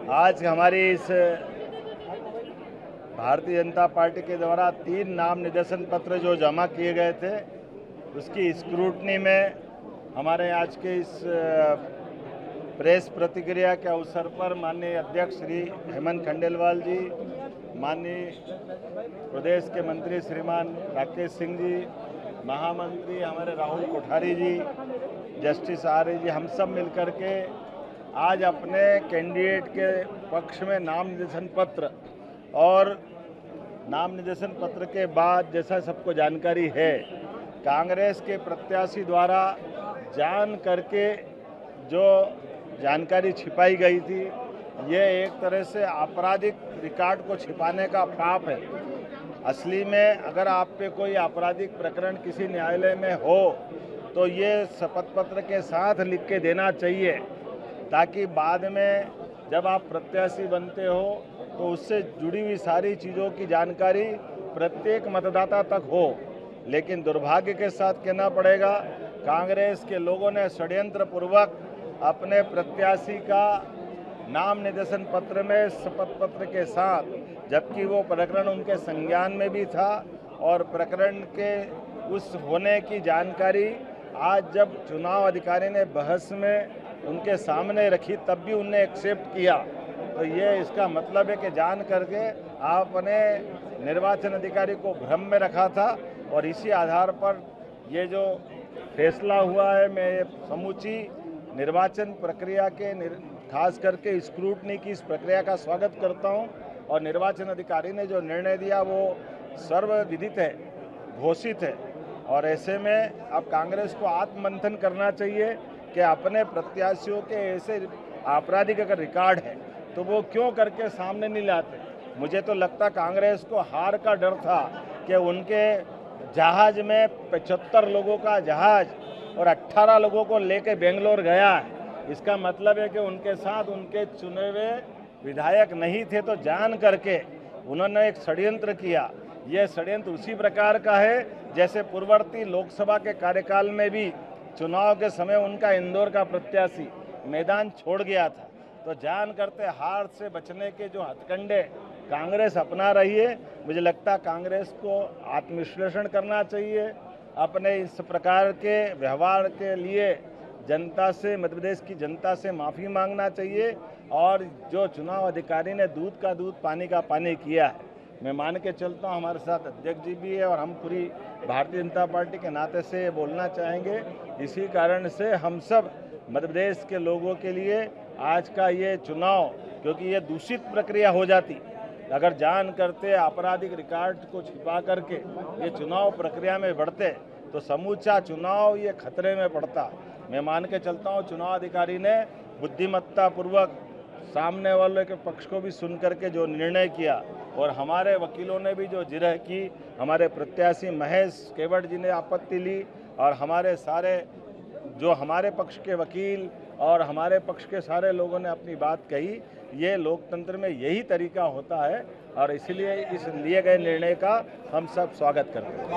आज हमारी इस भारतीय जनता पार्टी के द्वारा 3 नाम निर्देशन पत्र जो जमा किए गए थे, उसकी स्क्रूटनी में हमारे आज के इस प्रेस प्रतिक्रिया के अवसर पर माननीय अध्यक्ष श्री हेमंत खंडेलवाल जी, माननीय प्रदेश के मंत्री श्रीमान राकेश सिंह जी, महामंत्री हमारे राहुल कोठारी जी, जस्टिस आर्य जी, हम सब मिलकर के आज अपने कैंडिडेट के पक्ष में नाम निर्देशन पत्र और नाम निर्देशन पत्र के बाद जैसा सबको जानकारी है, कांग्रेस के प्रत्याशी द्वारा जान करके जो जानकारी छिपाई गई थी, ये एक तरह से आपराधिक रिकॉर्ड को छिपाने का पाप है। असली में अगर आप पे कोई आपराधिक प्रकरण किसी न्यायालय में हो तो ये शपथ पत्र के साथ लिख के देना चाहिए, ताकि बाद में जब आप प्रत्याशी बनते हो तो उससे जुड़ी हुई सारी चीज़ों की जानकारी प्रत्येक मतदाता तक हो। लेकिन दुर्भाग्य के साथ कहना पड़ेगा, कांग्रेस के लोगों ने षड्यंत्र पूर्वक अपने प्रत्याशी का नाम निर्देशन पत्र में शपथ पत्र के साथ, जबकि वो प्रकरण उनके संज्ञान में भी था और प्रकरण के उस होने की जानकारी आज जब चुनाव अधिकारी ने बहस में उनके सामने रखी तब भी उनने एक्सेप्ट किया। तो ये इसका मतलब है कि जान करके आपने निर्वाचन अधिकारी को भ्रम में रखा था और इसी आधार पर ये जो फैसला हुआ है, मैं समूची निर्वाचन प्रक्रिया के खास करके स्क्रूटनी की इस प्रक्रिया का स्वागत करता हूं और निर्वाचन अधिकारी ने जो निर्णय दिया वो सर्वविदित है, घोषित है। और ऐसे में अब कांग्रेस को आत्ममंथन करना चाहिए कि अपने प्रत्याशियों के ऐसे आपराधिक अगर रिकॉर्ड है तो वो क्यों करके सामने नहीं लाते। मुझे तो लगता कांग्रेस को हार का डर था कि उनके जहाज में 75 लोगों का जहाज और 18 लोगों को लेकर बेंगलोर गया है। इसका मतलब है कि उनके साथ उनके चुने हुए विधायक नहीं थे, तो जान करके उन्होंने एक षड्यंत्र किया। यह षड्यंत्र उसी प्रकार का है जैसे पूर्ववर्ती लोकसभा के कार्यकाल में भी चुनाव के समय उनका इंदौर का प्रत्याशी मैदान छोड़ गया था। तो जान करते हार से बचने के जो हथकंडे कांग्रेस अपना रही है, मुझे लगता कांग्रेस को आत्मविश्लेषण करना चाहिए। अपने इस प्रकार के व्यवहार के लिए जनता से, मध्य प्रदेश की जनता से माफ़ी मांगना चाहिए। और जो चुनाव अधिकारी ने दूध का दूध पानी का पानी किया है, मैं मान के चलता हूँ हमारे साथ अध्यक्ष जी भी है और हम पूरी भारतीय जनता पार्टी के नाते से बोलना चाहेंगे। इसी कारण से हम सब मध्य प्रदेश के लोगों के लिए आज का ये चुनाव, क्योंकि ये दूषित प्रक्रिया हो जाती अगर जान करते आपराधिक रिकॉर्ड को छिपा करके ये चुनाव प्रक्रिया में बढ़ते तो समूचा चुनाव ये खतरे में पड़ता। मैं मान के चलता हूँ चुनाव अधिकारी ने बुद्धिमत्ता पूर्वक सामने वाले के पक्ष को भी सुन करके जो निर्णय किया और हमारे वकीलों ने भी जो जिरह की, हमारे प्रत्याशी महेश केवट जी ने आपत्ति ली और हमारे सारे जो हमारे पक्ष के वकील और हमारे पक्ष के सारे लोगों ने अपनी बात कही। ये लोकतंत्र में यही तरीका होता है और इसलिए इस लिए गए निर्णय का हम सब स्वागत करते हैं।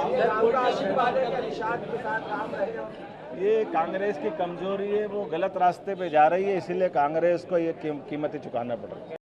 ये कांग्रेस की कमजोरी है, वो गलत रास्ते पे जा रही है, इसीलिए कांग्रेस को ये कीमतें चुकाना पड़ रही है।